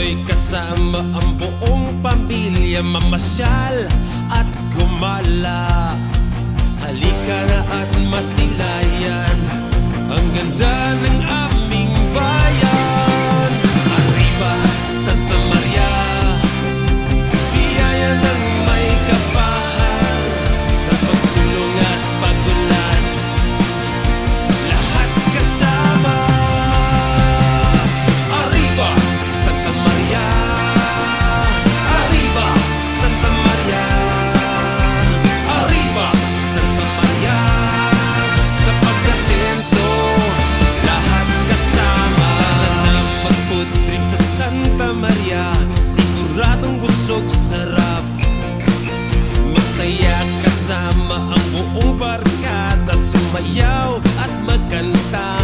Mo'y kasama ang buong pamilya, mamasyal at gumala. Halika na at masilayan ang ganda ng aming bayan. Arriba, Santa Maria, biyaya ng may kapahal. Sa pagsulong at pagulad, lahat kasama. Arriba, Santa Maria, arriba, Santa Maria, arriba, Santa Maria. Sa pag-asenso, lahat kasama. Na mag-food trip sa Santa Maria, siguradong busog sarap. Masaya kasama ang buong barkada, sumayaw at magkanta.